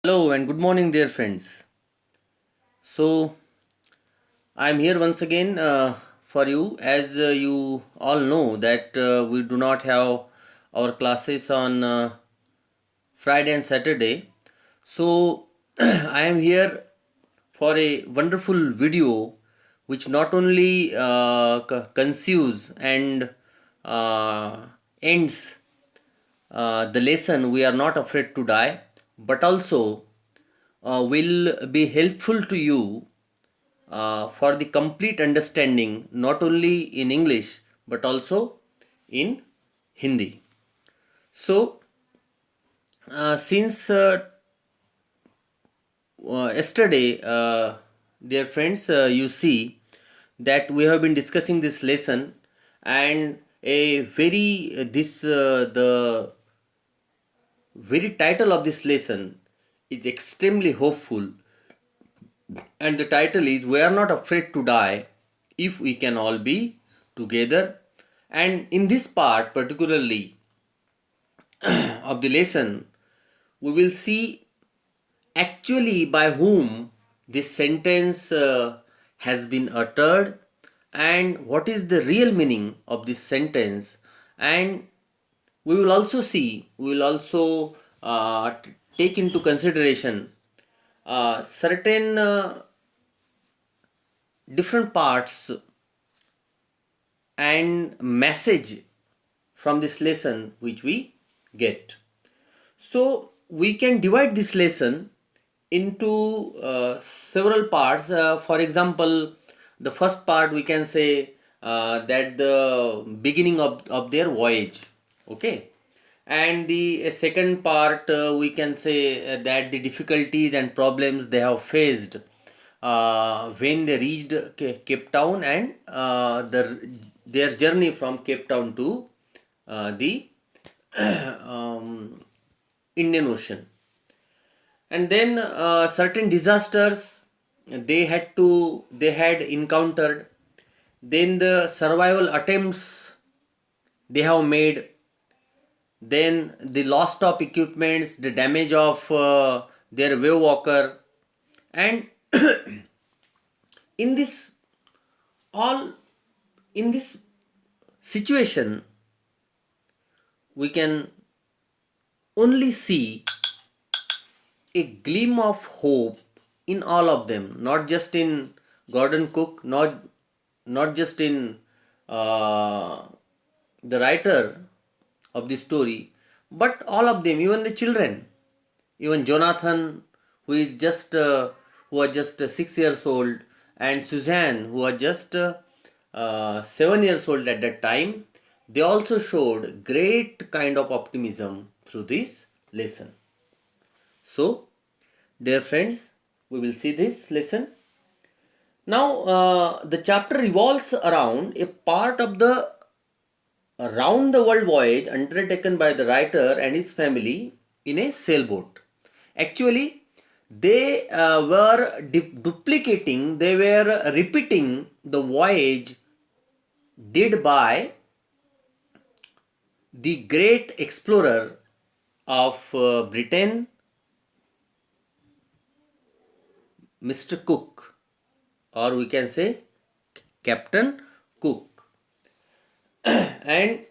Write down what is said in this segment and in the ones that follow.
Hello and good morning, dear friends. So, I am here once again for you. As you all know, that we do not have our classes on Friday and Saturday. So, I am here for a wonderful video which not only conceives and uh, ends the lesson "We are not afraid to die," but also will be helpful to you for the complete understanding not only in English but also in Hindi. So, since yesterday, dear friends, you see that we have been discussing this lesson, and a very this the very title of this lesson is extremely hopeful, and the title is "We are not afraid to die if we can all be together." And in this part particularly of the lesson, we will see actually by whom this sentence has been uttered, and what is the real meaning of this sentence. And we will also take into consideration certain different parts and message from this lesson which we get. So we can divide this lesson into several parts. For example, the first part we can say that the beginning of their voyage, okay, and the second part we can say that the difficulties and problems they have faced when they reached Cape Town, and their journey from Cape Town to the um, Indian Ocean. And then certain disasters they had encountered, then the survival attempts they have made, then the loss of equipments, the damage of their wave walker, and in this all in this situation we can only see a gleam of hope in all of them, not just in Gordon Cook, not just in uh, the writer of the story, but all of them, even the children, even Jonathan, who is just who was just 6 years old, and Suzanne, who was just 7 years old at that time. They also showed great kind of optimism through this lesson. So, dear friends, we will see this lesson. Now, the chapter revolves around a part of the round the world voyage undertaken by the writer and his family in a sailboat. Actually, they were duplicating, they were repeating the voyage did by the great explorer of Britain, Mr. Cook, or we can say Captain Cook. And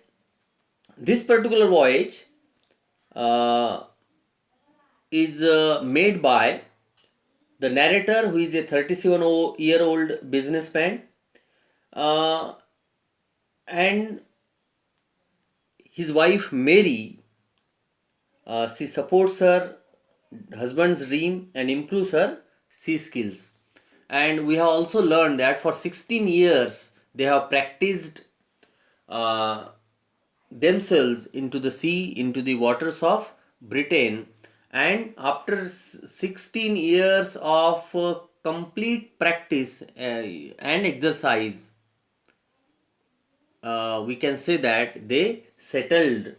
this particular voyage uh, is made by the narrator, who is a 37-year-old businessman, uh, and his wife Mary. She supports her husband's dream and improves her sea skills. And we have also learned that for 16 years they have practiced uh, themselves into the sea, into the waters of Britain. And after 16 years of complete practice and exercise, we can say that they started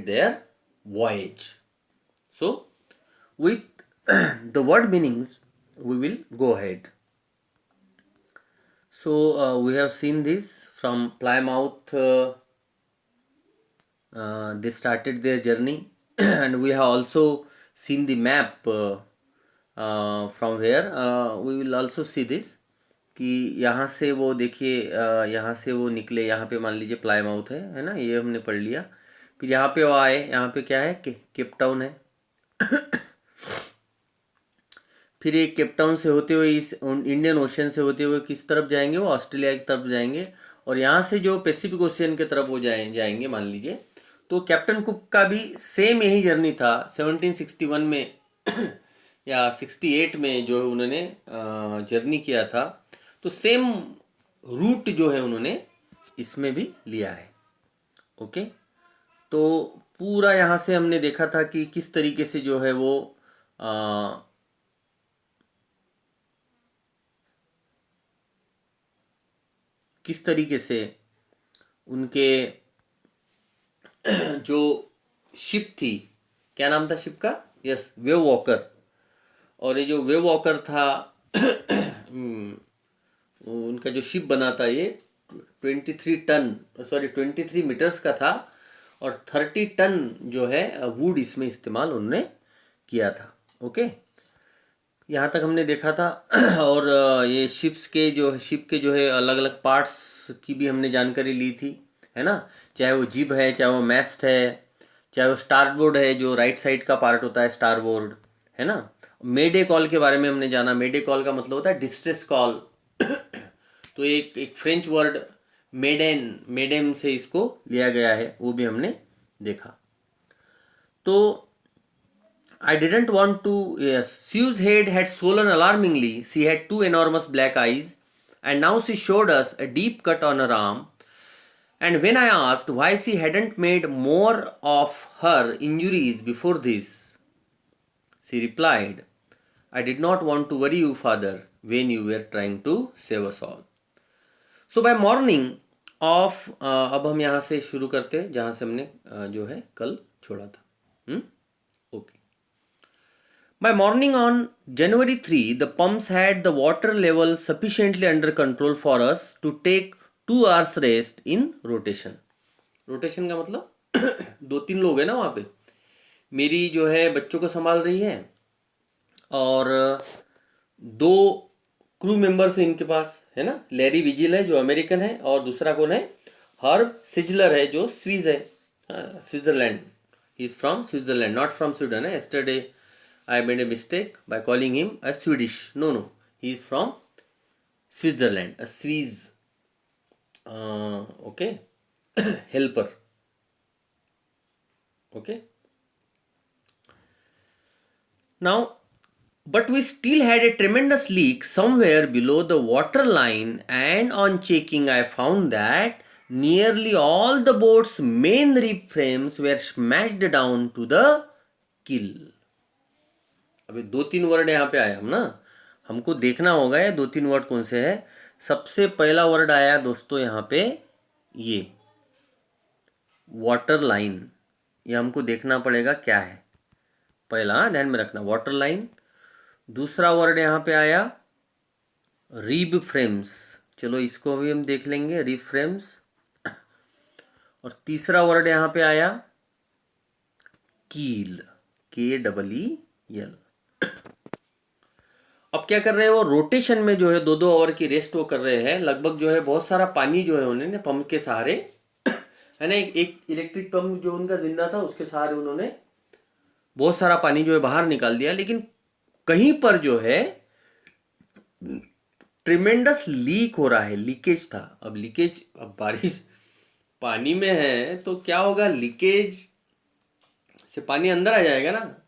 their voyage. So, with the word meanings, we will go ahead. So, we have seen this from Plymouth. They started their journey, and we have also seen the map from where we will also see this कि यहाँ से वो देखिए यहाँ से वो निकले, यहाँ पे मान लीजिए प्लाईमाउथ है ना, ये हमने पढ़ लिया। फिर यहाँ पे वो आए, यहाँ पे क्या है, केप टाउन है। फिर ये केप टाउन से होते हुए इस इंडियन ओशन से होते हुए किस तरफ जाएंगे, वो ऑस्ट्रेलिया की तरफ जाएंगे। और यहाँ से जो पैसिफिक ओशियन की तरफ वो जाएंगे मान लीजिए। तो कैप्टन कुक का भी सेम यही जर्नी था 1761 में या 68 में जो उन्होंने जर्नी किया था। तो सेम रूट जो है उन्होंने इसमें भी लिया है। ओके, तो पूरा यहाँ से हमने देखा था कि किस तरीके से जो है वो किस तरीके से उनके जो शिप थी, क्या नाम था शिप का, यस, वेव वॉकर। और ये जो वेव वॉकर था उनका जो शिप बना था ये 23 मीटर्स का था। और 30 टन जो है वुड इसमें इस्तेमाल उन्होंने किया था। ओके, यहाँ तक हमने देखा था। और ये शिप के जो है अलग अलग पार्ट्स की भी हमने जानकारी ली थी, है ना। चाहे वो जिब है, चाहे वो मैस्ट है, चाहे वो स्टारबोर्ड है जो राइट साइड का पार्ट होता है, स्टारबोर्ड, है ना। मेडे कॉल के बारे में हमने जाना। मेडे कॉल का मतलब होता है डिस्ट्रेस कॉल। तो एक फ्रेंच वर्ड मेडेम से इसको लिया गया है, वो भी हमने देखा। तो I didn't want to. Yes, Sue's head had swollen alarmingly. She had two enormous black eyes, and now she showed us a deep cut on her arm. And when I asked why she hadn't made more of her injuries before this, she replied, I did not want to worry you, father, when you were trying to save us all. So by morning of अब हम यहाँ से शुरू करते हैं जहाँ से हमने जो है कल छोड़ा था। Okay. By morning on January 3, the pumps had the water level sufficiently under control for us to take 2 hours rest in rotation. Rotation का मतलब 2-3 लोग हैं ना वहाँ पे। मेरी जो है बच्चों को संभाल रही है और 2 क्रू मेंबर्स हैं इनके पास, है ना। लैरी विजिल है जो अमेरिकन है, और दूसरा कौन है, हर्ब सिजलर है जो स्विस है, Switzerland. He is from Switzerland, not from Sweden है। yesterday I made a mistake by calling him a Swedish. No, he is from Switzerland, a Swiss. Okay, helper. Okay. Now, but we still had a tremendous leak somewhere below the water line, and on checking, I found that nearly all the boat's main reef frames were smashed down to the keel. अभी 2-3 word यहाँ पे आया हम ना, हमको देखना होगा ये 2-3 वर्ड कौन से है। सबसे पहला वर्ड आया दोस्तों यहाँ पे ये वाटर लाइन। ये हमको देखना पड़ेगा क्या है पहला, ध्यान में रखना, वाटर लाइन। दूसरा वर्ड यहाँ पे आया रिब फ्रेम्स, चलो इसको भी हम देख लेंगे, रिब फ्रेम्स। और तीसरा वर्ड यहाँ पे आया कील, KEEL। अब क्या कर रहे हैं वो, रोटेशन में जो है 2-2 आवर की रेस्ट वो कर रहे हैं। लगभग जो है बहुत सारा पानी जो है उन्होंने पंप के सहारे, है ना, एक इलेक्ट्रिक पंप जो उनका जिंदा था उसके सहारे उन्होंने बहुत सारा पानी जो है बाहर निकाल दिया। लेकिन कहीं पर जो है ट्रिमेंडस लीक हो रहा है, लीकेज था। अब लीकेज, अब बारिश पानी में है तो क्या होगा, लीकेज से पानी अंदर आ जाएगा ना।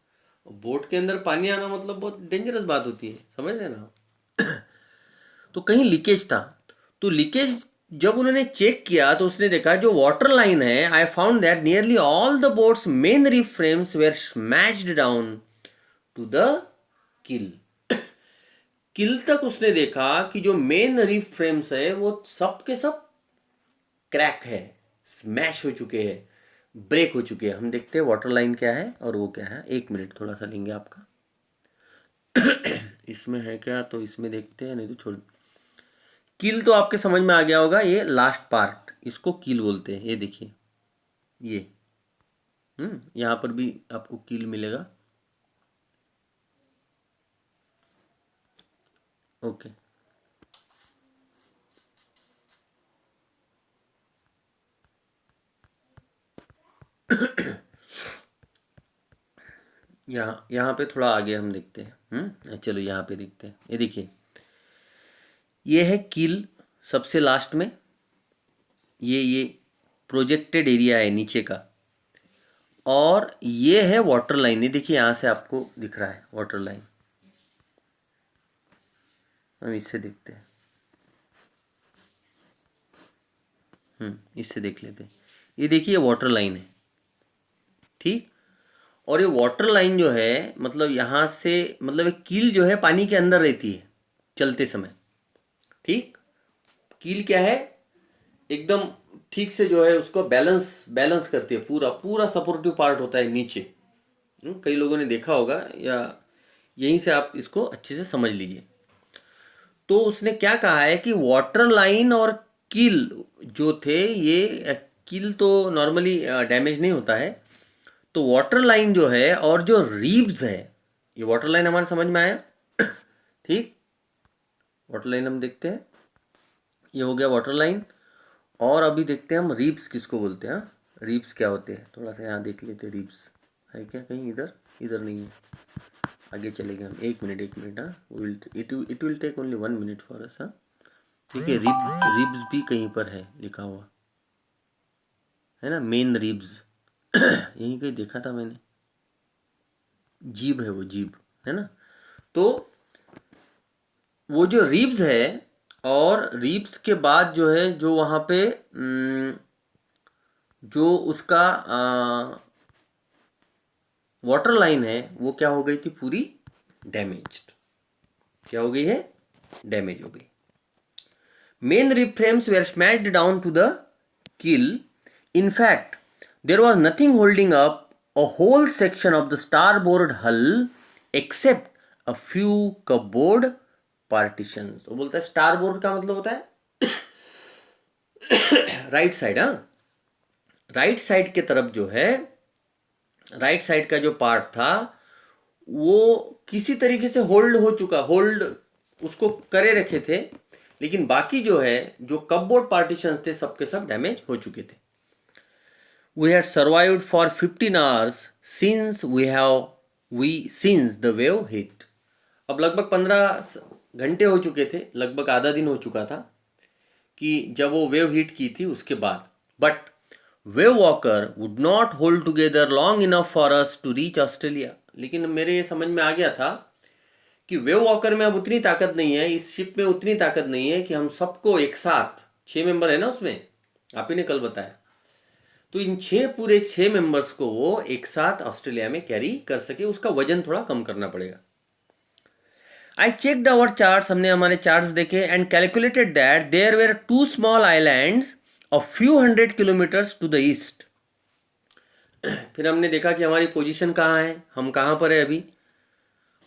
बोट के अंदर पानी आना मतलब बहुत डेंजरस बात होती है, समझ रहे ना। तो कहीं लीकेज था। तो लीकेज जब उन्होंने चेक किया तो उसने देखा जो वाटर लाइन है, I found that nearly all the boat's main rib frames were smashed down to the keel. Keel तक उसने देखा कि जो मेन रीफ फ्रेम्स है वो सब के सब क्रैक है, स्मैश हो चुके हैं, ब्रेक हो चुके हैं। हम देखते हैं वाटर लाइन क्या है और वो क्या है। 1 मिनट थोड़ा सा लेंगे आपका। इसमें है क्या, तो इसमें देखते हैं, नहीं तो छोड़। कील तो आपके समझ में आ गया होगा, ये लास्ट पार्ट इसको कील बोलते हैं। ये देखिए ये यहाँ पर भी आपको कील मिलेगा। ओके यहाँ पे थोड़ा आगे हम देखते हैं। चलो यहाँ पे देखते हैं। ये देखिए, ये है कील सबसे लास्ट में, ये प्रोजेक्टेड एरिया है नीचे का, और ये है वाटर लाइन। ये देखिए यहाँ से आपको दिख रहा है वाटर लाइन। हम इससे देखते हैं, इससे देख लेते हैं। ये देखिए वाटर लाइन है, ठीक। और ये वाटर लाइन जो है, मतलब यहाँ से, मतलब एक कील जो है पानी के अंदर रहती है चलते समय, ठीक। कील क्या है, एकदम ठीक से जो है उसको बैलेंस बैलेंस करती है, पूरा पूरा सपोर्टिव पार्ट होता है नीचे। कई लोगों ने देखा होगा, या यहीं से आप इसको अच्छे से समझ लीजिए। तो उसने क्या कहा है कि वाटर लाइन और कील जो थे, ये कील तो नॉर्मली डैमेज नहीं होता है, तो वाटर लाइन जो है और जो रीब्स है, ये वाटर लाइन हमारे समझ में आया, ठीक। वाटर लाइन हम देखते हैं, ये हो गया वाटर लाइन। और अभी देखते हैं हम रीब्स किसको बोलते हैं। रीब्स क्या होते हैं, थोड़ा सा यहाँ देख लेते हैं। रीब्स है क्या कहीं इधर? इधर नहीं है, आगे चलेंगे हम। एक मिनट। हाँ, it will take only 1 minute for us. हाँ, ठीक है। रिब्स, रिब्स भी कहीं पर है लिखा हुआ, है ना, मेन रिब्स। यहीं कहीं देखा था मैंने, जीभ है वो, जीभ है ना। तो वो जो रिब्स है, और रिब्स के बाद जो है, जो वहाँ पे जो उसका वाटर लाइन है, वो क्या हो गई थी, पूरी डैमेज्ड। क्या हो गई है? डैमेज हो गई। Main rib frames were smashed down to the keel. In fact, there was nothing holding up a whole section of the starboard hull except a few cupboard partitions. वो बोलता है starboard का मतलब होता है राइट साइड। हाँ, right side के तरफ जो है, राइट साइड का जो पार्ट था, वो किसी तरीके से होल्ड हो चुका, होल्ड उसको करे रखे थे, लेकिन बाकी जो है, जो कपबोर्ड पार्टीशंस थे, सबके सब डैमेज हो चुके थे। We had survived for 15 hours since the wave hit. अब लगभग 15 घंटे हो चुके थे, लगभग आधा दिन हो चुका था कि जब वो वेव हिट की थी उसके बाद। But Wave Walker would not hold together long enough for us to reach Australia. लेकिन मेरे ये समझ में आ गया था कि वेव वॉकर में अब उतनी ताकत नहीं है, इस शिप में उतनी ताकत नहीं है कि हम सबको एक साथ, 6 मेंबर है ना उसमें, आप ही ने कल बताया, तो इन पूरे 6 मेंबर्स को वो एक साथ ऑस्ट्रेलिया में कैरी कर सके। उसका वजन थोड़ा कम करना पड़ेगा। आई चेक्ड आवर चार्ट्स, हमने हमारे चार्ट्स देखे, and calculated that there were 2 small islands a few 100 kilometres to the east. फिर हमने देखा कि हमारी पोजीशन कहाँ है, हम कहाँ पर है अभी,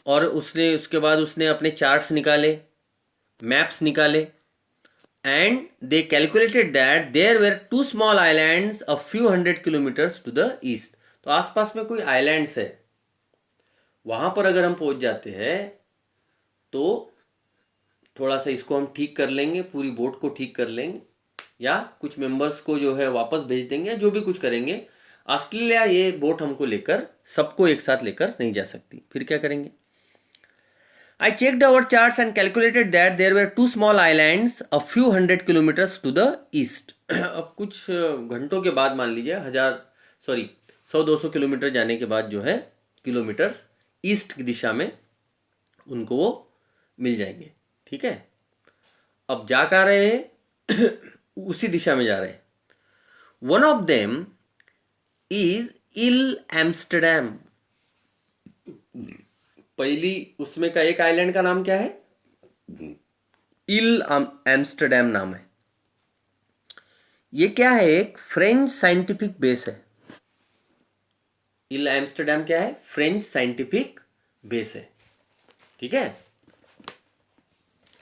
और उसके बाद उसने अपने चार्ट्स निकाले, मैप्स निकाले, and they calculated that there were 2 small islands a few 100 kilometers to the east. तो आसपास में कोई आइलैंड्स है, वहां पर अगर हम पहुंच जाते हैं तो थोड़ा सा इसको हम ठीक कर लेंगे, पूरी बोट को ठीक कर लेंगे, या कुछ मेंबर्स को जो है वापस भेज देंगे, या जो भी कुछ करेंगे। ऑस्ट्रेलिया ये बोट हमको लेकर, सबको एक साथ लेकर नहीं जा सकती। फिर क्या करेंगे? I checked our charts and calculated that there were 2 small islands a few 100 kilometers to the east. अब कुछ घंटों के बाद, मान लीजिए 100-200 किलोमीटर जाने के बाद जो है, किलोमीटर्स ईस्ट की दिशा में उनको वो मिल जाएंगे, ठीक है। अब जा कर रहे हैं उसी दिशा में जा रहे हैं। One of them is Ile Amsterdam. पहली उसमें का एक आइलैंड का नाम क्या है? इल एम्स्टरडैम नाम है। ये क्या है? एक फ्रेंच साइंटिफिक बेस है। इल एम्स्टरडैम क्या है? फ्रेंच साइंटिफिक बेस है, ठीक है।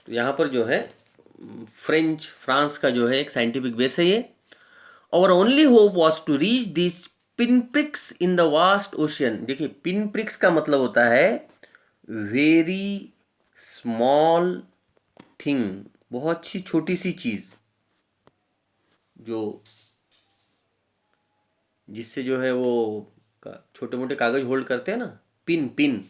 तो यहां पर जो है फ्रांस का जो है एक साइंटिफिक बेस है ये। और only hope was to reach this pin pricks in the vast ocean. देखिए, पिन प्रिक्स का मतलब होता है वेरी स्मॉल थिंग, बहुत सी छोटी सी चीज, जो जिससे जो है वो छोटे मोटे कागज होल्ड करते हैं ना, पिन पिन।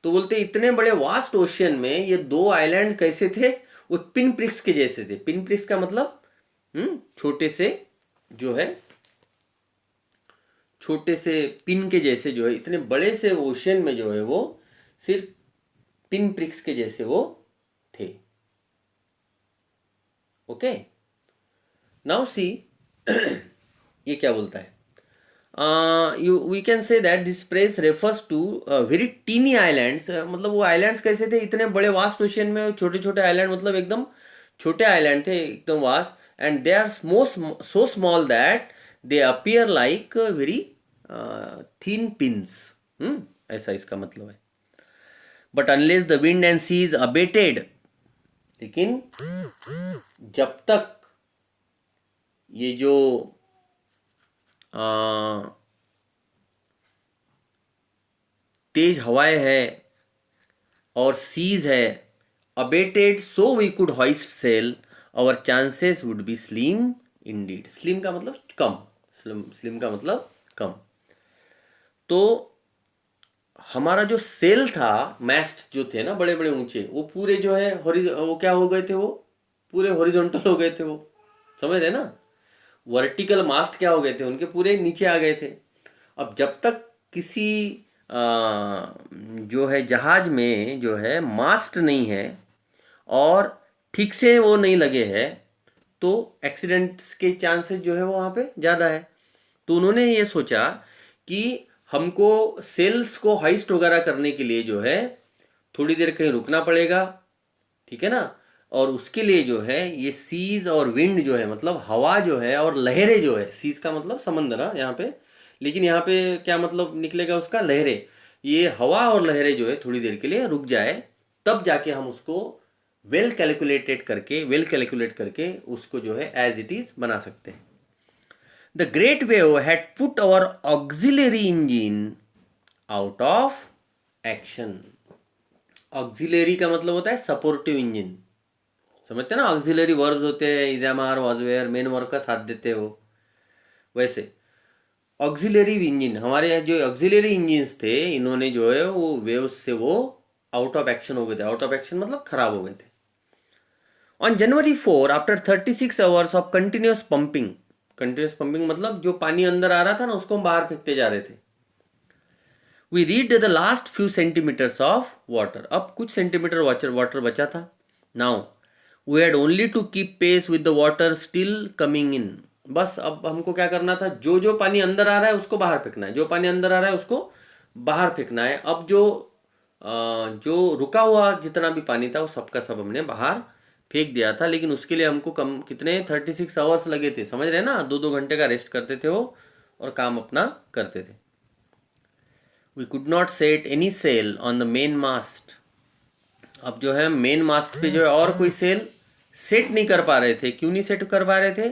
तो बोलते इतने बड़े वास्ट ओशियन में ये दो आइलैंड कैसे थे, वो पिन प्रिक्स के जैसे थे। पिन प्रिक्स का मतलब छोटे से जो है, छोटे से पिन के जैसे जो है, इतने बड़े से ओशियन में जो है वो सिर्फ पिन प्रिक्स के जैसे वो थे। ओके, नाउ सी ये क्या बोलता है, we can say that this phrase refers to very teeny islands। मतलब वो आइलैंड्स कैसे थे, इतने बड़े वास्ट ओशियन में छोटे छोटे आइलैंड, मतलब एकदम छोटे आइलैंड थे, एकदम vast. And they are so small that they appear like very thin pins. ऐसा इसका मतलब है। But unless the wind and seas abated, लेकिन जब तक ये जो तेज हवाएं है और सीज है, abated, so we could hoist sail, our chances would be slim indeed. Slim का मतलब कम, स्लिम का मतलब कम। तो हमारा जो सेल था, मैस्ट जो थे ना बड़े बड़े ऊंचे, वो पूरे जो है वो क्या हो गए थे, वो पूरे हॉरिजॉन्टल हो गए थे। वो समझ रहे ना, वर्टिकल मास्ट क्या हो गए थे उनके, पूरे नीचे आ गए थे। अब जब तक किसी जो है जहाज में जो है मास्ट नहीं है और ठीक से वो नहीं लगे हैं, तो एक्सीडेंट्स के चांसेस जो है वो वहाँ पे ज़्यादा है। तो उन्होंने ये सोचा कि हमको सेल्स को हाइस्ट वगैरह करने के लिए जो है थोड़ी देर कहीं रुकना पड़ेगा, ठीक है ना। और उसके लिए जो है ये सीज और विंड जो है, मतलब हवा जो है और लहरें जो है, सीज का मतलब समंदर है यहाँ पे, लेकिन यहाँ पे क्या मतलब निकलेगा उसका, लहरें। ये हवा और लहरें जो है थोड़ी देर के लिए रुक जाए, तब जाके हम उसको वेल कैलकुलेट करके उसको जो है एज इट इज बना सकते हैं। The great wave had put our auxiliary engine out of action. Auxiliary का मतलब होता है सपोर्टिव इंजन। समझते हैं ना, ऑक्सिलरी वर्ब्स होते हैं, is am are was were, main verb का साथ देते हो। वैसे ऑक्सिलरी इंजन, हमारे जो ऑक्सिलरी इंजिन्स थे, इन्होंने जो है वो वेव्स से वो आउट ऑफ एक्शन हो गए थे। आउट ऑफ एक्शन मतलब खराब हो गए थे। On January 4, after 36 hours of continuous pumping, continuous pumping मतलब जो पानी अंदर आ रहा था ना उसको हम बाहर फेंकते जा रहे थे, we read the last few centimetres of water. अब कुछ सेंटीमीटर वाटर बचा था। Now we had only to keep pace with the water still coming in. बस अब हमको क्या करना था, जो जो पानी अंदर आ रहा है उसको बाहर फेंकना है, जो पानी अंदर आ रहा है उसको बाहर फेंकना है। अब जो रुका हुआ जितना भी पानी था वो सबका सब हमने बाहर फेंक दिया था। लेकिन उसके लिए हमको कम कितने 36 आवर्स लगे थे, समझ रहे हैं ना, 2-2 घंटे का रेस्ट करते थे वो और काम अपना करते थे। We could not set any sail on the main mast. अब जो है मेन मास्ट पे जो है और कोई सेल सेट नहीं कर पा रहे थे। क्यों नहीं सेट कर पा रहे थे,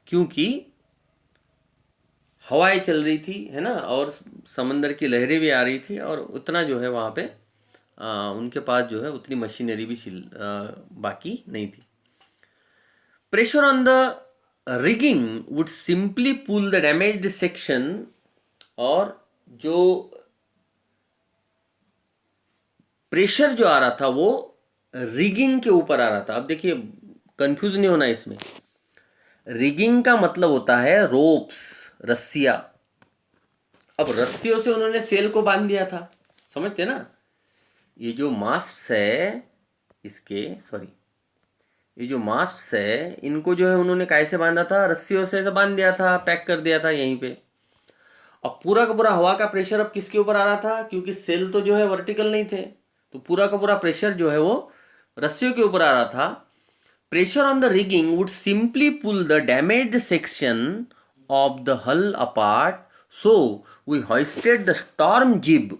क्योंकि हवाएं चल रही थी, है ना, और समंदर की लहरें भी आ रही थी, और उतना जो है वहाँ पे उनके पास जो है उतनी मशीनरी भी बाकी नहीं थी। Pressure on the rigging would simply pull the damaged section, और जो प्रेशर जो आ रहा था वो रिगिंग के ऊपर आ रहा था। अब देखिए, कंफ्यूज नहीं होना इसमें। रिगिंग का मतलब होता है रोप्स, रस्सियां। अब रस्सियों से उन्होंने सेल को बांध दिया था, समझते ना। ये जो मास्ट्स है इसके, सॉरी, ये जो मास्ट्स है इनको जो है उन्होंने कैसे बांधा था, रस्सियों से बांध दिया था, पैक कर दिया था यहीं पे। अब पूरा का पूरा हवा का प्रेशर अब किसके ऊपर आ रहा था, क्योंकि सेल तो जो है वर्टिकल नहीं थे, तो पूरा का पूरा प्रेशर जो है वो रस्सियों के ऊपर आ रहा था। Pressure on the rigging would simply pull the damaged section of the hull apart, so we hoisted the storm jib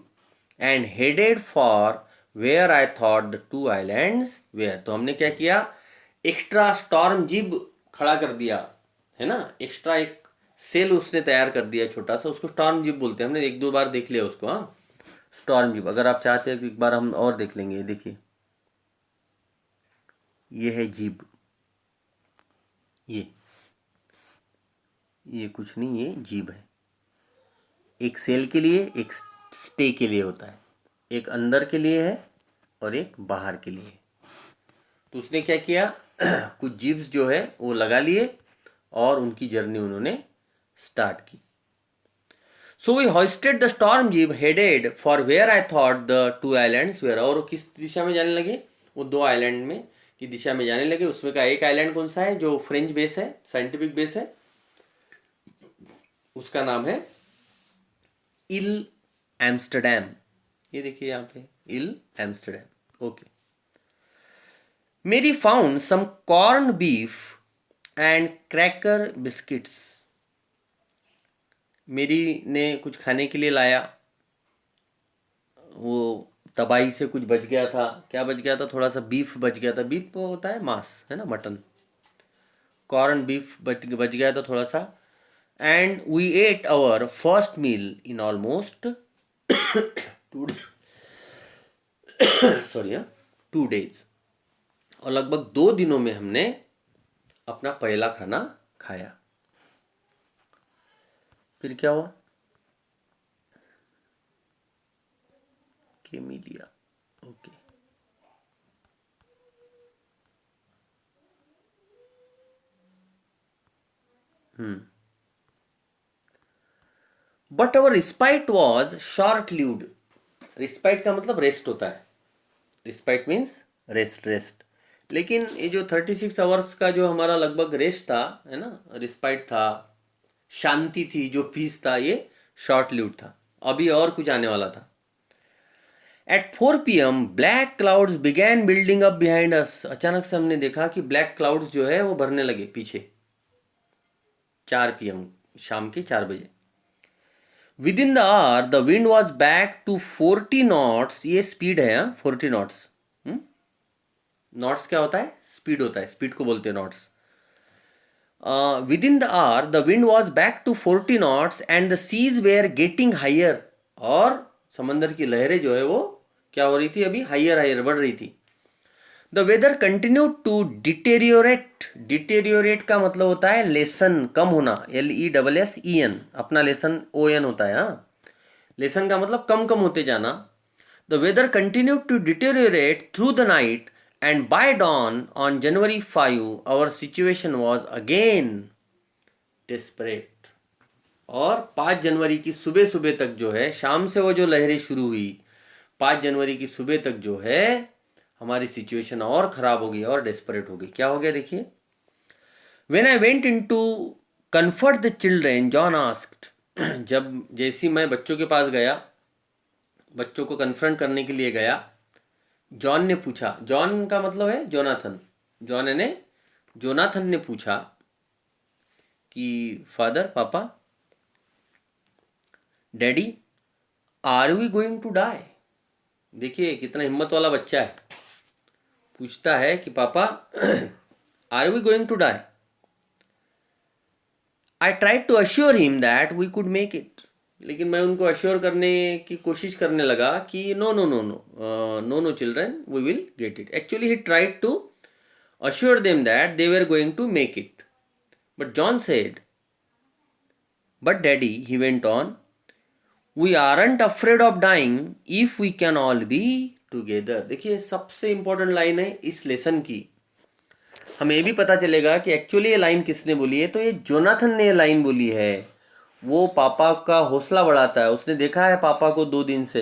and headed for where I thought the two islands were. तो हमने क्या किया, एक्स्ट्रा स्टॉर्म जिब खड़ा कर दिया, है ना, एक्स्ट्रा एक सेल उसने तैयार कर दिया छोटा सा, उसको स्टॉर्म जिब बोलते हैं। हमने 1-2 बार देख लिया उसको, हाँ, स्टॉर्म जिब। अगर आप चाहते हैं तो एक बार हम और देख लेंगे, देखिए। ये है जीभ, ये कुछ नहीं, ये जीभ है। एक सेल के लिए, एक स्टे के लिए होता है, एक अंदर के लिए है और एक बाहर के लिए है। तो उसने क्या किया, कुछ जीव्स जो है वो लगा लिए और उनकी जर्नी उन्होंने स्टार्ट की। So we hoisted the storm jib headed for where I thought the two islands were. और वो किस दिशा में जाने लगे, वो दो आइलैंड में की दिशा में जाने लगे। उसमें का एक आइलैंड कौन सा है जो फ्रेंच बेस है, साइंटिफिक बेस है, उसका नाम है इल एम्स्टरडैम। ये देखिए यहाँ पे Ile Amsterdam. Okay, Mary found some corn beef and cracker biscuits. Mary ने कुछ खाने के लिए लाया, वो तबाही से कुछ बच गया था। क्या बच गया था, थोड़ा सा बीफ बच गया था। बीफ होता है मांस, है ना, मटन। कॉर्न बीफ बच गया था थोड़ा सा। And we ate our first meal in almost 2 days। और लगभग 2 दिनों में हमने अपना पहला खाना खाया। फिर क्या हुआ, केमिलिया। Okay, but our respite was short lived. Respite का मतलब रेस्ट होता है, रिस्पाइट मीन्स रेस्ट। लेकिन ये जो 36 आवर्स का जो हमारा लगभग रेस्ट था, है ना, रिस्पाइट था, शांति थी, जो पीस था, ये शॉर्ट लिव्ड था। अभी और कुछ आने वाला था। At 4 PM black clouds began building up behind us. अचानक से हमने देखा कि ब्लैक क्लाउड्स जो है वो भरने लगे पीछे। 4 PM, शाम के 4 बजे। Within the hour the wind was back to 40 knots. ये स्पीड है, 40 नॉट्स। नॉट्स क्या होता है, स्पीड होता है, स्पीड को बोलते हैं knots. Within the hour the wind was back to 40 knots and the seas were getting higher. और समंदर की लहरें जो है वो क्या हो रही थी, अभी हायर हायर बढ़ रही थी। The weather continue to deteriorate. Deteriorate का मतलब होता है लेसन, कम होना, LESSEN। अपना लेसन ON होता है। हाँ, लेसन का मतलब कम कम होते जाना। The weather continue to deteriorate through the night and by dawn on January 5 our situation was again desperate. और 5 जनवरी की सुबह सुबह तक जो है, शाम से वो जो लहरें शुरू हुई, 5 जनवरी की सुबह तक जो है हमारी सिचुएशन और खराब हो गई और डेस्परेट हो गई। क्या हो गया देखिए, when I went in to comfort the children John asked. जब जैसी मैं बच्चों के पास गया, बच्चों को कन्फ्रंट करने के लिए गया, जॉन ने पूछा, जॉन का मतलब है जोनाथन, जॉन ने जोनाथन ने पूछा कि फादर, पापा, daddy, are we going to die. देखिए कितना हिम्मत वाला बच्चा है, पूछता है कि पापा are we going to die. I tried to assure him that we could make it. लेकिन मैं उनको अश्योर करने की कोशिश करने लगा कि no no no no no no children, we will get it. Actually he tried to assure them that they were going to make it. But John said, but daddy, he went on, we aren't afraid of dying if we can all be together। देखिए सबसे important line है इस lesson की। हमें ये भी पता चलेगा कि एक्चुअली ये लाइन किसने बोली है, तो ये जोनाथन ने ये लाइन बोली है। वो पापा का हौसला बढ़ाता है। उसने देखा है पापा को 2 दिन से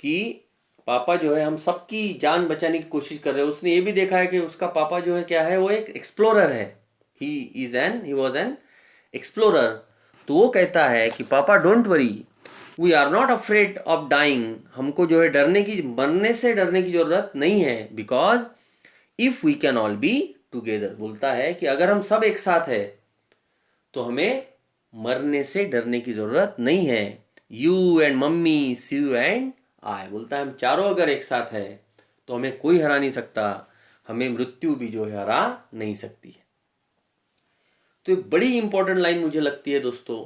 कि पापा जो है हम सबकी जान बचाने की कोशिश कर रहे हैं। उसने ये भी देखा है कि उसका पापा जो है क्या है, वो एक एक्सप्लोरर है। He was an explorer. तो वो कहता है कि पापा don't worry, we are not afraid of dying. हमको जो है डरने की, मरने से डरने की जरूरत नहीं है। Because if we can all be together, बोलता है कि अगर हम सब एक साथ है तो हमें मरने से डरने की जरूरत नहीं है। You and mummy, Sue and I, बोलता है हम चारों अगर एक साथ है तो हमें कोई हरा नहीं सकता, हमें मृत्यु भी जो है हरा नहीं सकती है। तो एक बड़ी इंपॉर्टेंट लाइन मुझे लगती है दोस्तों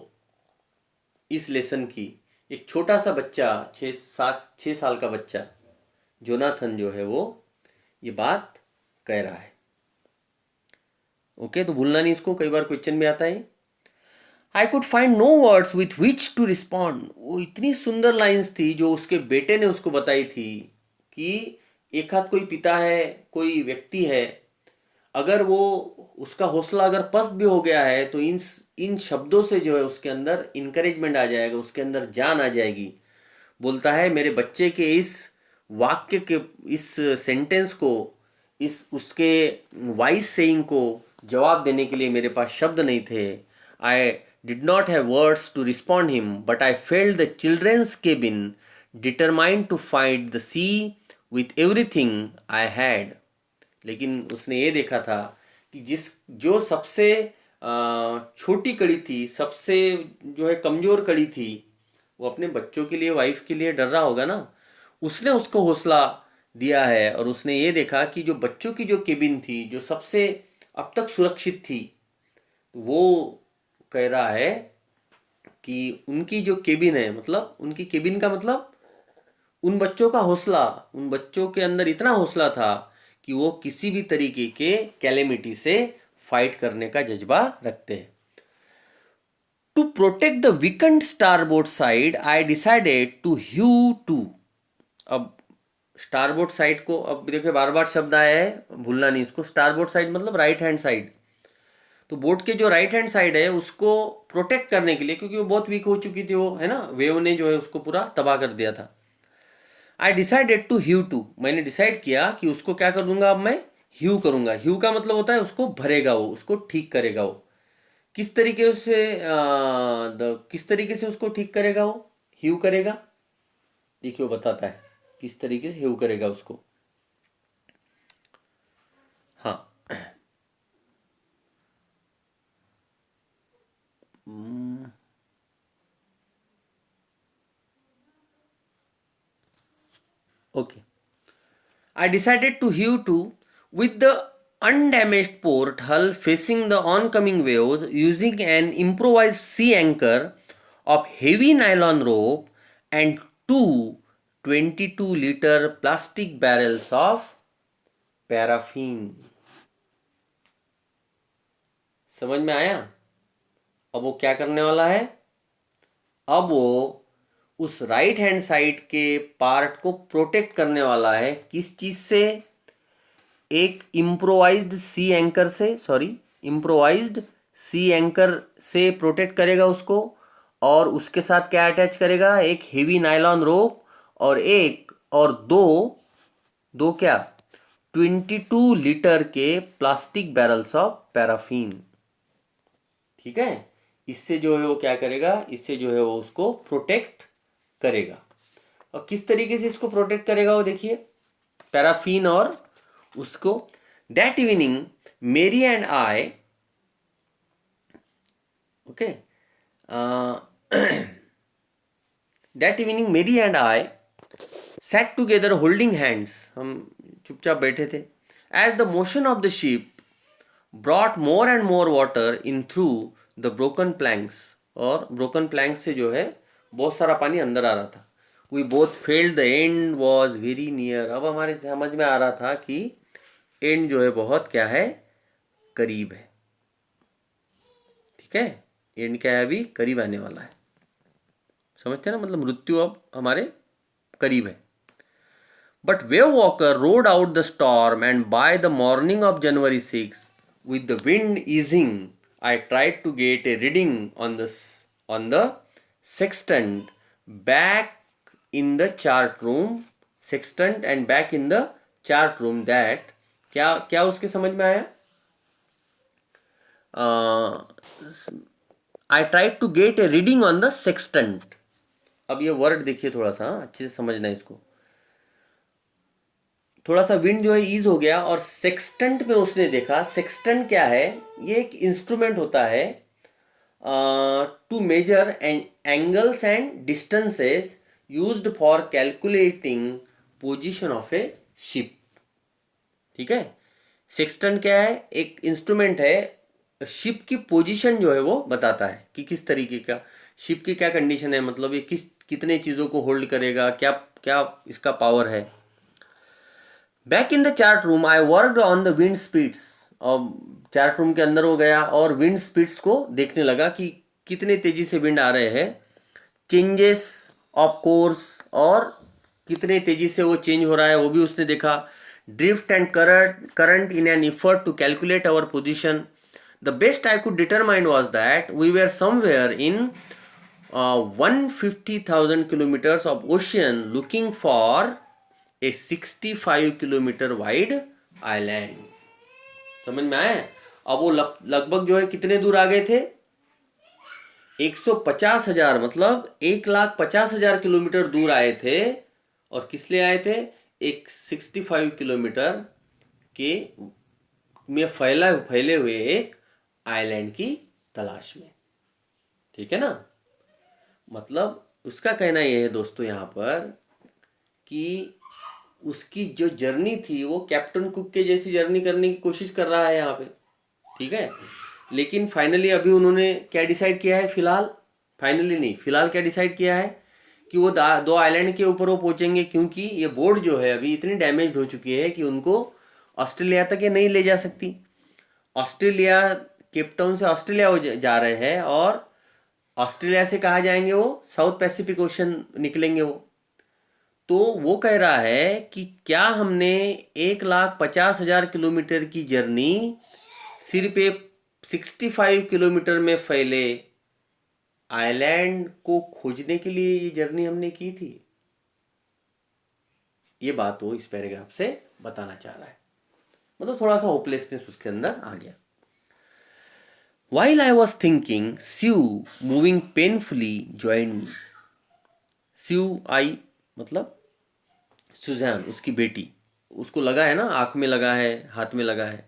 इस लेसन की। एक छोटा सा बच्चा, 6 साल का बच्चा जोनाथन जो है वो ये बात कह रहा है। ओके, तो भूलना नहीं इसको, कई बार क्वेश्चन में आता है। I could find no words with which to respond. वो इतनी सुंदर लाइंस थी जो उसके बेटे ने उसको बताई थी कि एक हाथ कोई पिता है, कोई व्यक्ति है, अगर वो उसका हौसला अगर पस्त भी हो गया है तो इन शब्दों से जो है उसके अंदर इनकरेजमेंट आ जाएगा, उसके अंदर जान आ जाएगी। बोलता है मेरे बच्चे के इस वाक्य के, इस सेंटेंस को, इस उसके वाइस सेइंग को जवाब देने के लिए मेरे पास शब्द नहीं थे। I did not have words to respond him but I felt the children's cabin determined to find the sea with everything I had. लेकिन उसने ये देखा था कि जो सबसे छोटी कड़ी थी, सबसे जो है कमज़ोर कड़ी थी, वो अपने बच्चों के लिए, वाइफ के लिए डर रहा होगा ना। उसने उसको हौसला दिया है और उसने ये देखा कि जो बच्चों की जो केबिन थी, जो सबसे अब तक सुरक्षित थी, वो कह रहा है कि उनकी जो केबिन है, मतलब उनकी केबिन का मतलब उन बच्चों का हौसला, उन बच्चों के अंदर इतना हौसला था कि वो किसी भी तरीके के कैलेमिटी से फाइट करने का जज्बा रखते हैं। To protect the weakened starboard side I decided to heave to. अब स्टारबोर्ड साइड को, अब देखिए बार बार शब्द आया है, भूलना नहीं इसको। स्टारबोर्ड साइड मतलब राइट हैंड साइड। तो बोट के जो राइट हैंड साइड है उसको प्रोटेक्ट करने के लिए, क्योंकि वो बहुत वीक हो चुकी थी, वो है ना, वेव ने जो है उसको पूरा तबाह कर दिया था। I decided to heave to, मैंने डिसाइड किया कि उसको क्या कर दूंगा, अब मैं ह्यू करूंगा। ह्यू का मतलब होता है उसको भरेगा, वो उसको ठीक करेगा। वो किस तरीके से किस तरीके से उसको ठीक करेगा, वो ह्यू करेगा। देखिए वो बताता है किस तरीके से ह्यू करेगा उसको। हाँ, okay. I decided to hew to with the undamaged port hull facing the oncoming waves using an improvised sea anchor of heavy nylon rope and two 22-liter plastic barrels of paraffin. समझ में आया? अब वो क्या करने वाला है? अब वो उस राइट हैंड साइड के पार्ट को प्रोटेक्ट करने वाला है। किस चीज से? एक इम्प्रोवाइज्ड सी एंकर से, सॉरी, इम्प्रोवाइज्ड सी एंकर से प्रोटेक्ट करेगा उसको। और उसके साथ क्या अटैच करेगा? एक हेवी नायलॉन रोप और एक और दो दो क्या 22 लीटर के प्लास्टिक बैरल्स ऑफ पैराफिन। ठीक है, इससे जो है वो क्या करेगा, इससे जो है वो उसको प्रोटेक्ट करेगा। और किस तरीके से इसको प्रोटेक्ट करेगा वो देखिए, पैराफिन और उसको। That evening Mary and I, okay, that evening Mary and I sat together holding hands, हम चुपचाप बैठे थे। As the motion of the ship brought more and more water in through the broken planks, और broken planks से जो है बहुत सारा पानी अंदर आ रहा था। We both felt the end was very near. अब हमारे समझ में आ रहा था कि एंड जो है बहुत क्या है, करीब है। ठीक है, एंड क्या है, अभी करीब आने वाला है। समझते हैं ना, मतलब मृत्यु अब हमारे करीब है। But Wave walker road out the storm and by the morning of January 6 with the wind easing I tried to get a reading on the sextant back in the chart room, sextant and back in the chart room। that क्या क्या उसके समझ में आया? I try to get a reading on the sextant. अब ये word देखिए थोड़ा सा, अच्छे से समझना इसको। थोड़ा सा विंड जो है ईज हो गया और सेक्सटेंट में उसने देखा। सेक्सटेंट क्या है? ये एक इंस्ट्रूमेंट होता है to measure angles and distances used for calculating position of a ship. ठीक है, सेक्सटेंट क्या है? एक इंस्ट्रूमेंट है, शिप की पोजीशन जो है वो बताता है कि किस तरीके का शिप की क्या कंडीशन है, मतलब ये कितने चीज़ों को होल्ड करेगा, क्या क्या इसका पावर है। Back in the chart room I worked on the wind speeds. और चार्ट रूम के अंदर हो गया और विंड स्पीड्स को देखने लगा कि कितने तेजी से विंड आ रहे हैं, चेंजेस ऑफ कोर्स, और कितने तेजी से वो चेंज हो रहा है वो भी उसने देखा। Drift and current in an effort to calculate our position. The best I could determine was that we were somewhere in 150,000 kilometers of ocean looking for a 65 kilometre wide island. समझ में आया? अब वो लगभग जो है कितने दूर आ गए थे? 150,000, मतलब 1,50,000 किलोमीटर दूर आए थे। और किस लिए आए थे? एक 65 किलोमीटर के में फैले हुए एक आइलैंड की तलाश में। ठीक है ना? मतलब उसका कहना यह है दोस्तों यहाँ पर कि उसकी जो जर्नी थी वो कैप्टन कुक के जैसी जर्नी करने की कोशिश कर रहा है यहाँ पे। ठीक है, लेकिन फाइनली अभी उन्होंने क्या डिसाइड किया है? फिलहाल, फाइनली नहीं, फिलहाल क्या डिसाइड किया है कि वो दो आइलैंड के ऊपर वो पहुंचेंगे, क्योंकि ये बोट जो है अभी इतनी डैमेज हो चुकी है कि उनको ऑस्ट्रेलिया तक ये नहीं ले जा सकती। ऑस्ट्रेलिया, केपटाउन से ऑस्ट्रेलिया वो जा रहे हैं, और ऑस्ट्रेलिया से कहाँ जाएंगे? वो साउथ पैसिफिक ओशन निकलेंगे वो। तो वो कह रहा है कि क्या हमने 1,50,000 किलोमीटर की जर्नी सिर्फ एक 65 किलोमीटर में फैले आइलैंड को खोजने के लिए ये जर्नी हमने की थी? ये बात वो इस पैराग्राफ से बताना चाह रहा है। मतलब थोड़ा सा होपलेसनेस उसके अंदर आ गया। While I was thinking, Sue, moving painfully, joined me. Sue आई मतलब सुजैन, उसकी बेटी। उसको लगा है ना, आंख में लगा है, हाथ में लगा है।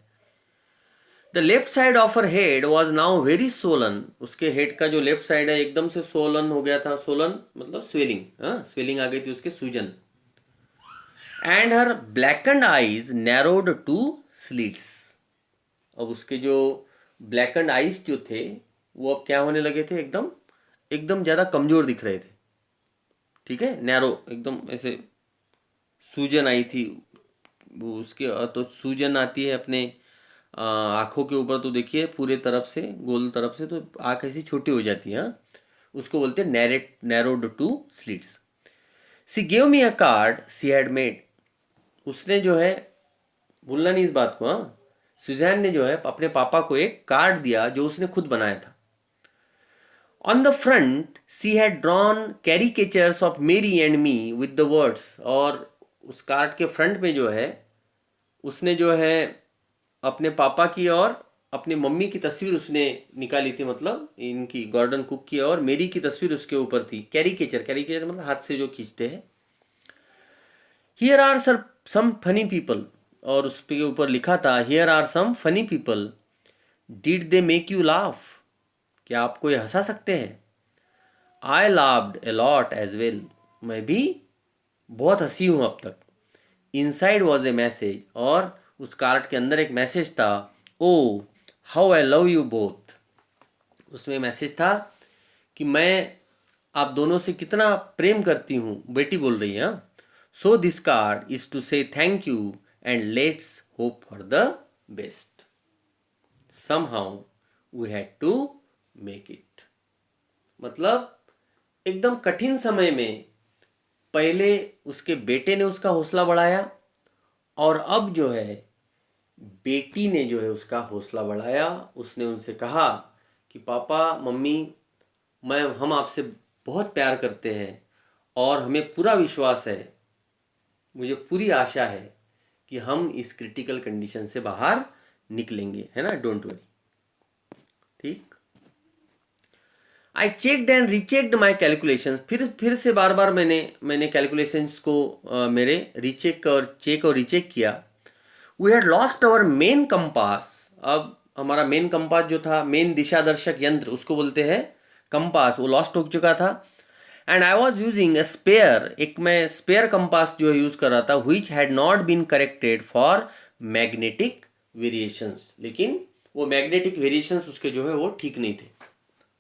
The left side of her head was now very Solan. उसके हेड का जो लेफ्ट साइड है एकदम से सोलन हो गया था। सोलन मतलब स्वेलिंग, हाँ, स्वेलिंग आ गई थी उसके, सूजन। And her blackened eyes narrowed to slits. अब उसके जो ब्लैकेंड आईज जो थे वो अब क्या होने लगे थे? एकदम एकदम ज़्यादा कमज़ोर दिख रहे थे। ठीक है, नैरो, एकदम ऐसे सूजन आई थी वो उसके। तो सूजन आती है अपने आँखों के ऊपर, तो देखिए पूरे तरफ से, गोल तरफ से, तो आँख ऐसी छोटी हो जाती है, हाँ? उसको बोलते हैं narrowed to slits. C gave me a card she had made. उसने जो है, भूलना नहीं इस बात को, हाँ, सुजैन ने जो है अपने पापा को एक कार्ड दिया जो उसने खुद बनाया था। On the front she had drawn caricatures of Mary and me with the words. और उस कार्ड के फ्रंट में जो है उसने जो है अपने पापा की और अपनी मम्मी की तस्वीर उसने निकाली थी। मतलब इनकी, गॉर्डन कुक की और मेरी की तस्वीर उसके ऊपर थी। कैरिकेचर, कैरिकेचर मतलब हाथ से जो खींचते हैं। Here are some funny people, और उस पे ऊपर लिखा था here are some funny people, did they make you laugh? क्या आपको ये हंसा सकते हैं? I laughed a lot as well. मैं भी बहुत हंसी हूँ अब तक। इनसाइड वॉज ए मैसेज, और उस कार्ड के अंदर एक मैसेज था। Oh how I love you both. उसमें मैसेज था कि मैं आप दोनों से कितना प्रेम करती हूँ, बेटी बोल रही है। So this card is to say thank you and let's hope for the best. Somehow we had to make it. मतलब एकदम कठिन समय में पहले उसके बेटे ने उसका हौसला बढ़ाया, और अब जो है बेटी ने जो है उसका हौसला बढ़ाया। उसने उनसे कहा कि पापा मम्मी, हम आपसे बहुत प्यार करते हैं, और हमें पूरा विश्वास है, मुझे पूरी आशा है कि हम इस क्रिटिकल कंडीशन से बाहर निकलेंगे, है ना? Don't worry. ठीक। I checked and rechecked my calculation. फिर से बार बार मैंने कैलकुलेशंस को मेरे रीचेक और रीचेक किया। We had lost our main compass. अब हमारा मेन कंपास जो था, मेन दिशा दर्शक यंत्र उसको बोलते हैं कंपास, वो लॉस्ट हो चुका था। And I was using a spare, एक मैं स्पेयर कंपास जो यूज कर रहा था, which had not been corrected for magnetic variations. लेकिन वो मैग्नेटिक वेरिएशंस उसके जो है वो ठीक नहीं थे।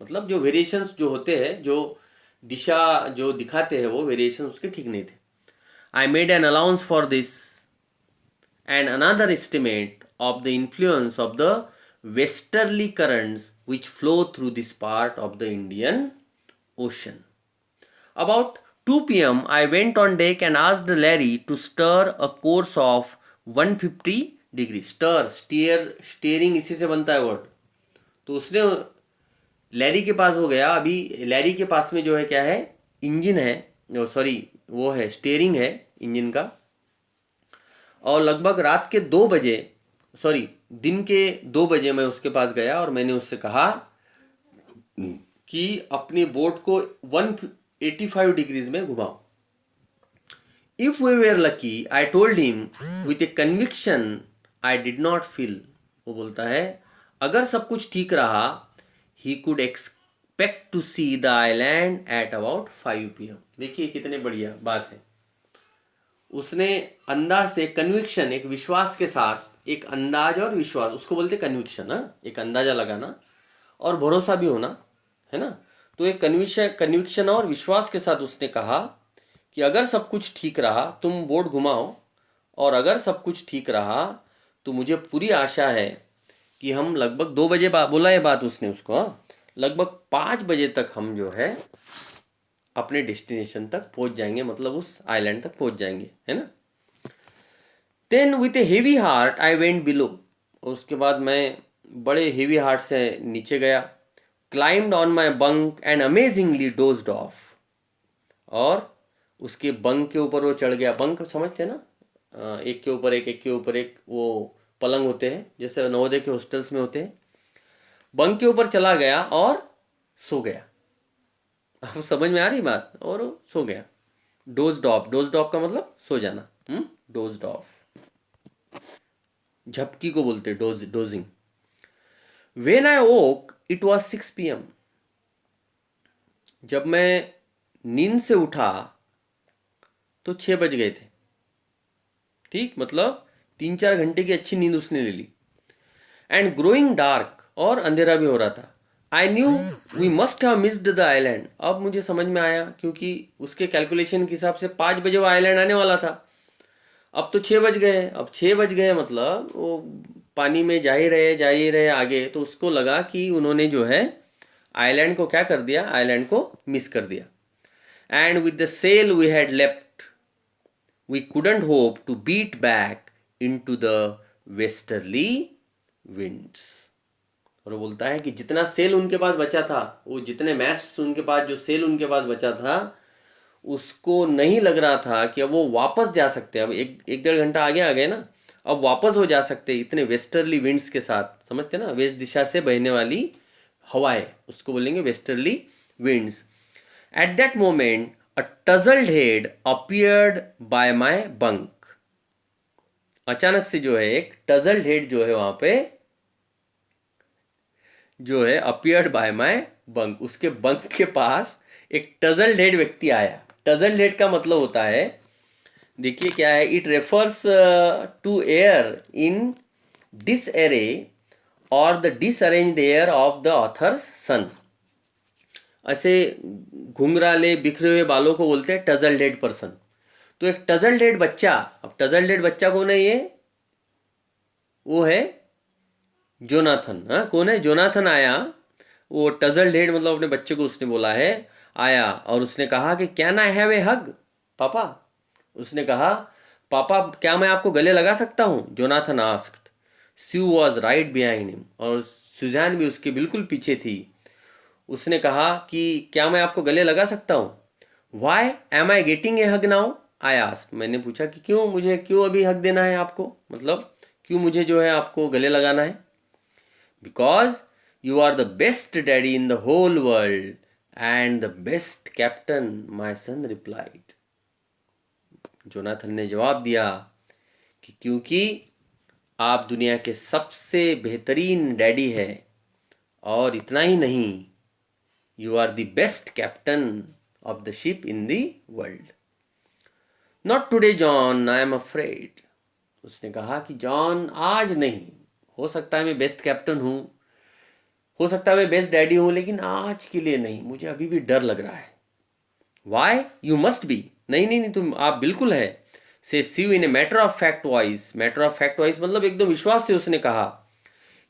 मतलब जो वेरिएशंस जो होते हैं, जो दिशा जो दिखाते हैं, वो वेरिएशंस उसके ठीक नहीं थे। I made an allowance for this. and another estimate of the influence of the westerly currents which flow through this part of the Indian Ocean. About 2 p.m. I went on deck and asked Larry to stir a course of 150 degrees. Steering इसी से बनता है word. तो उसने Larry के पास हो गया. अभी लैरी के पास में जो है क्या है, इंजन है, सॉरी वो है स्टीयरिंग है इंजन का. और लगभग रात के 2 बजे, सॉरी दिन के 2 बजे मैं उसके पास गया और मैंने उससे कहा कि अपनी बोट को 185 डिग्रीज में घुमाओ. If we were lucky, I told him with a conviction I did not feel. वो बोलता है अगर सब कुछ ठीक रहा, he could expect to see the island at about 5 p.m. देखिए कितने बढ़िया बात है. उसने अंदाज से, कन्विक्शन एक विश्वास के साथ, एक अंदाज और विश्वास, उसको बोलते कन्विक्शन. हाँ, एक अंदाजा लगाना और भरोसा भी होना, है ना. तो एक कन्विक्शन और विश्वास के साथ उसने कहा कि अगर सब कुछ ठीक रहा तुम बोट घुमाओ, और अगर सब कुछ ठीक रहा तो मुझे पूरी आशा है कि हम लगभग 2 बजे बोला ये बात उसने उसको, लगभग 5 बजे तक हम जो है अपने डेस्टिनेशन तक पहुंच जाएंगे, मतलब उस आइलैंड तक पहुंच जाएंगे, है ना. Then with a heavy heart I went below. उसके बाद मैं बड़े हेवी हार्ट से नीचे गया. Climbed on my bunk and amazingly dozed off. और उसके बंक के ऊपर वो चढ़ गया. बंक समझते ना, एक के ऊपर एक, एक के ऊपर एक, वो पलंग होते हैं जैसे नवोदय के हॉस्टल्स में होते हैं. बंक के ऊपर चला गया और सो गया. अब समझ में आ रही बात. और वो सो गया. डोज्ड ऑफ, डोज्ड ऑफ का मतलब सो जाना. डोज्ड ऑफ, झपकी को बोलते dosing. When I woke it was 6 p.m. जब मैं नींद से उठा तो 6 बज गए थे. ठीक, मतलब 3-4 घंटे की अच्छी नींद उसने ले ली. एंड ग्रोइंग डार्क, और अंधेरा भी हो रहा था. I knew we must have missed the island. अब मुझे समझ में आया, क्योंकि उसके कैलकुलेशन के हिसाब से 5 बजे वो आइलैंड आने वाला था. अब तो 6 बज गए. अब 6 बज गए मतलब वो पानी में जा ही रहे आगे. तो उसको लगा कि उन्होंने जो है आइलैंड को क्या कर दिया, आइलैंड को मिस कर दिया. And with the sail we had left we couldn't hope to beat back into the westerly winds. और वो बोलता है कि जितना सेल उनके पास बचा था, वो जितने मैस्ट्स उनके पास, जो सेल उनके पास बचा था, उसको नहीं लग रहा था कि अब वो वापस जा सकते. अब एक 1.5 घंटा आगे आ गए ना, अब वापस हो जा सकते इतने वेस्टर्ली विंड्स के साथ. समझते ना, वेस्ट दिशा से बहने वाली हवाएं, उसको बोलेंगे westerly winds. At that moment a tousled head appeared by my bunk. अचानक से जो है एक टजल्ड हेड जो है वहां पे जो है अपीयर्ड बाय माय बंक, उसके बंक के पास एक टजल्ड हेड व्यक्ति आया. टजल्ड हेड का मतलब होता है, देखिए क्या है, it refers to hair in disarray और the disarranged hair of the author's son. ऐसे घुंघराले बिखरे हुए बालों को बोलते हैं टजल्ड हेड पर्सन. तो एक टजल्ड हेड बच्चा, अब टजल्ड हेड बच्चा कौन है, ये वो है जोनाथन. हाँ, कौन है, जोनाथन आया. वो टजल्ड हेड मतलब अपने बच्चे को उसने बोला है, आया और उसने कहा कि कैन आई हैव ए हग पापा. उसने कहा पापा क्या मैं आपको गले लगा सकता हूँ. Jonathan asked. Sue was right behind him, और सुजैन भी उसके बिल्कुल पीछे थी. उसने कहा कि क्या मैं आपको गले लगा सकता हूँ. Why am I getting a hug now, I asked. मैंने पूछा कि क्यों अभी हक देना है आपको, मतलब क्यों मुझे जो है आपको गले लगाना है. Because you are the best daddy in the whole world and the best captain, my son replied. Jonathan ने जवाब दिया कि क्योंकि आप दुनिया के सबसे बेहतरीन डैडी है, और इतना ही नहीं, you are the best captain of the ship in the world. Not today John, I am afraid. उसने कहा कि जॉन आज नहीं, हो सकता है मैं बेस्ट कैप्टन हूँ, हो सकता है मैं बेस्ट डैडी हूँ, लेकिन आज के लिए नहीं, मुझे अभी भी डर लग रहा है. Why, you must be. नहीं नहीं नहीं, तुम आप बिल्कुल है. Said she in a matter of fact voice, matter of fact voice मतलब एकदम विश्वास से उसने कहा,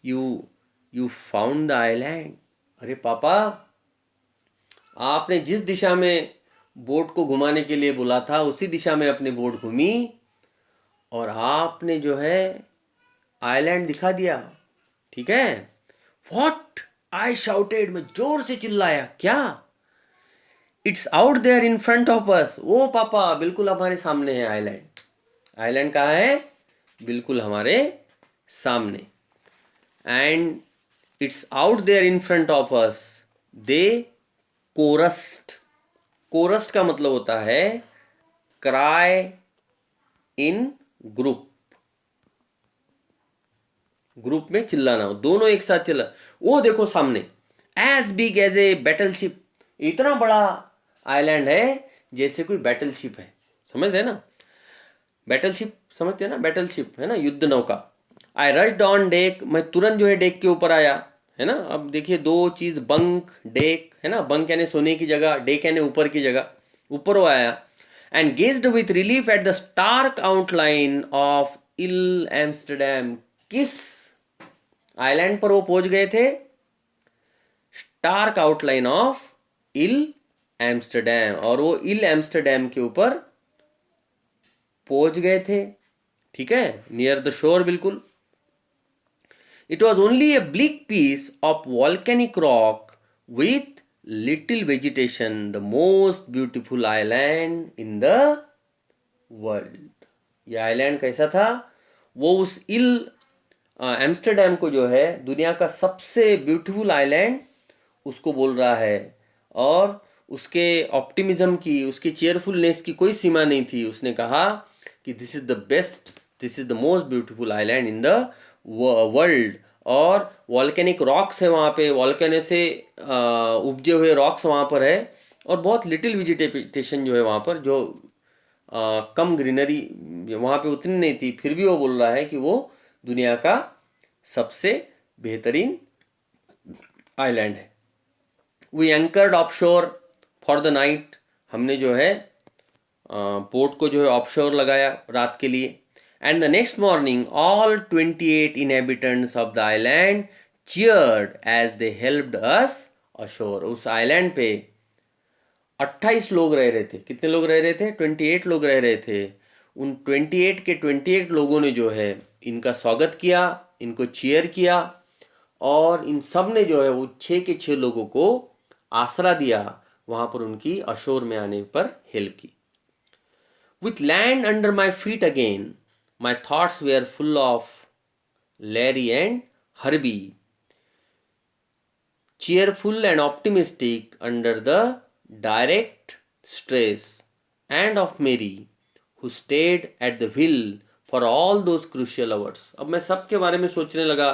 you you found the island. अरे पापा, आपने जिस दिशा में बोट को घुमाने के लिए बोला था उसी दिशा में अपनी बोट घूमी और आपने जो है आइलैंड दिखा दिया। ठीक है। व्हाट, आई शाउटेड, मैं जोर से चिल्लाया, क्या? It's out there in front of us. ओ पापा, बिल्कुल हमारे सामने है आइलैंड। आइलैंड कहाँ है? बिल्कुल हमारे सामने। And it's out there in front of us. They chorused. Chorused का मतलब होता है क्राई इन ग्रुप। ग्रुप में चिल्लाना हो, दोनों एक साथ चिल्ला। वो देखो सामने, as big as a battleship, इतना बड़ा आइलैंड है जैसे कोई बैटलशिप है। समझते हैं ना? बैटलशिप समझते हैं ना? बैटलशिप है ना, युद्ध नौका। आई रश्ड ऑन डेक, मैं तुरंत जो है डेक के ऊपर आया। है ना? अब देखिए दो चीज, बंक डेक, है ना? बंक यानी सोने की जगह, डेक यानी ऊपर की जगह, ऊपर वो आया। And gazed with relief at the stark outline of Ile Amsterdam. किस आइलैंड पर वो पहुंच गए थे? Stark outline of Ile Amsterdam. और वो इल एम्स्टरडैम के ऊपर पहुंच गए थे। ठीक है, नियर द शोर बिल्कुल। It was only a bleak piece of volcanic rock with little vegetation, the most beautiful island in the world. ये आइलैंड कैसा था? वो उस इल एम्स्टरडैम को जो है दुनिया का सबसे ब्यूटीफुल आइलैंड उसको बोल रहा है। और उसके ऑप्टिमिज्म की, उसकी चेयरफुलनेस की कोई सीमा नहीं थी। उसने कहा कि this is the best, this is the most beautiful island in the world. और वॉल्केनिक रॉक्स है वहाँ पे, वॉल्केनो से उपजे हुए रॉक्स वहाँ पर है। और बहुत लिटिल वेजिटेशन जो है वहाँ पर, जो कम ग्रीनरी वहाँ पे उतनी नहीं थी, फिर भी वो बोल रहा है कि वो दुनिया का सबसे बेहतरीन आइलैंड है। We anchored offshore for the night, हमने जो है पोर्ट को जो है ऑफशोर लगाया रात के लिए। And the next morning all 28 inhabitants of the island cheered as they helped us ashore. उस आइलैंड पे 28 लोग रह रहे थे। कितने लोग रह रहे थे? 28 लोग रह रहे थे। उन 28 के 28 लोगों ने जो है इनका स्वागत किया, इनको चीयर किया, और इन सब ने जो है वो 6 के 6 लोगों को आसरा दिया, वहां पर उनकी अशोर में आने पर हेल्प की। With land under my feet again my thoughts were full of Larry and Herbie, cheerful and optimistic under the direct stress, and of Mary, who stayed at the wheel for all those crucial hours। अब मैं सबके बारे में सोचने लगा।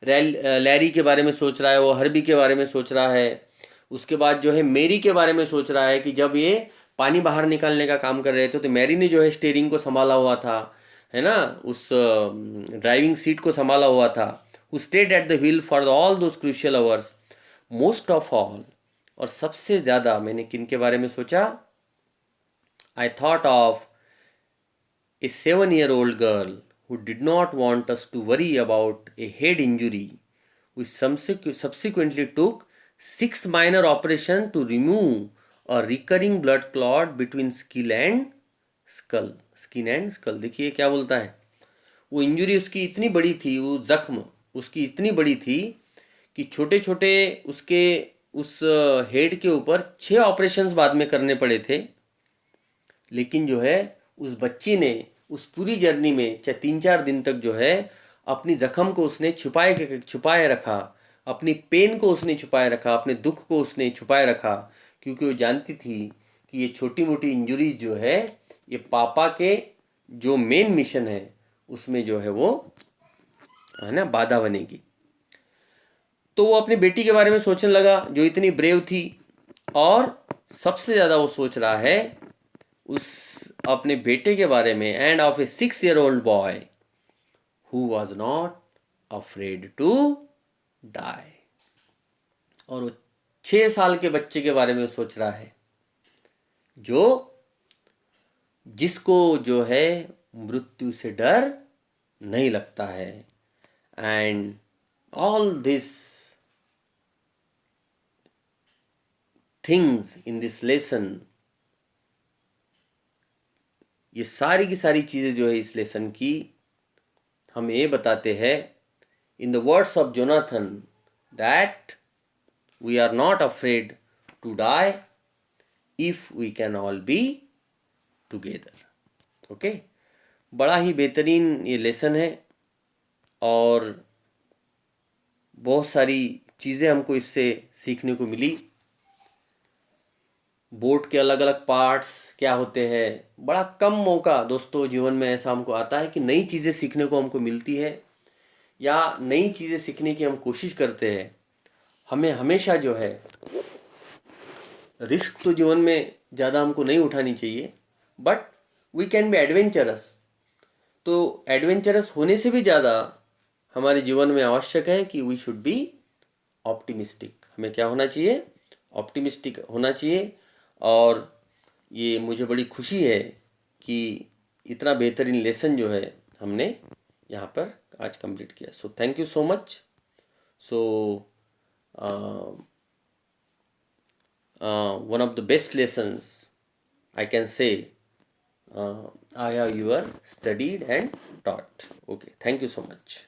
Larry के बारे में सोच रहा है वो, हर्बी के बारे में सोच रहा है, उसके बाद जो है मेरी के बारे में सोच रहा है कि जब ये पानी बाहर निकालने का काम कर रहे थे तो मैरी ने जो है स्टीयरिंग को संभाला हुआ था, है ना, उस ड्राइविंग सीट को संभाला हुआ था। Who stayed at the wheel for all those crucial hours, most of all, और सबसे ज़्यादा मैंने किन के बारे में सोचा? I thought of A 7-year-old girl who did not want us to worry about a head injury, we subsequently took 6 minor operations to remove a recurring blood clot between skin and skull। Skin and skull, देखिए क्या बोलता है। वो injury उसकी इतनी बड़ी थी, वो जख्म उसकी इतनी बड़ी थी कि छोटे छोटे उसके उस हेड के ऊपर 6 ऑपरेशंस बाद में करने पड़े थे। लेकिन जो है उस बच्ची ने उस पूरी जर्नी में 3-4 दिन तक जो है अपनी जख्म को उसने छुपाए रखा, अपनी पेन को उसने छुपाए रखा, अपने दुख को उसने छुपाए रखा, क्योंकि वो जानती थी कि ये छोटी मोटी इंजुरी जो है ये पापा के जो मेन मिशन है उसमें जो है वो, है ना, बाधा बनेगी। तो वो अपनी बेटी के बारे में सोचने लगा जो इतनी ब्रेव थी, और सबसे ज़्यादा वो सोच रहा है उस अपने बेटे के बारे में, and of a 6-year-old boy who was not afraid to die. और वो 6 साल के बच्चे के बारे में सोच रहा है जो जिसको जो है मृत्यु से डर नहीं लगता है। And all this things in this lesson, ये सारी की सारी चीज़ें जो है इस लेसन की हमें ये बताते हैं, in the words of Jonathan, that we are not afraid to die if we can all be together. Okay, बड़ा ही बेहतरीन ये लेसन है और बहुत सारी चीज़ें हमको इससे सीखने को मिली। बोर्ड के अलग अलग पार्ट्स क्या होते हैं, बड़ा कम मौका दोस्तों जीवन में ऐसा हमको आता है कि नई चीज़ें सीखने को हमको मिलती है या नई चीज़ें सीखने की हम कोशिश करते हैं। हमें हमेशा जो है रिस्क तो जीवन में ज़्यादा हमको नहीं उठानी चाहिए, but we can be adventurous. तो एडवेंचरस होने से भी ज़्यादा हमारे जीवन में आवश्यक है कि वी शुड बी ऑप्टिमिस्टिक। हमें क्या होना चाहिए, ऑप्टिमिस्टिक होना चाहिए। और ये मुझे बड़ी खुशी है कि इतना बेहतरीन लेसन जो है हमने यहाँ पर आज कंप्लीट किया। So thank you so much. So one of the best lessons I can say I have ever studied and taught. Okay, thank you so much.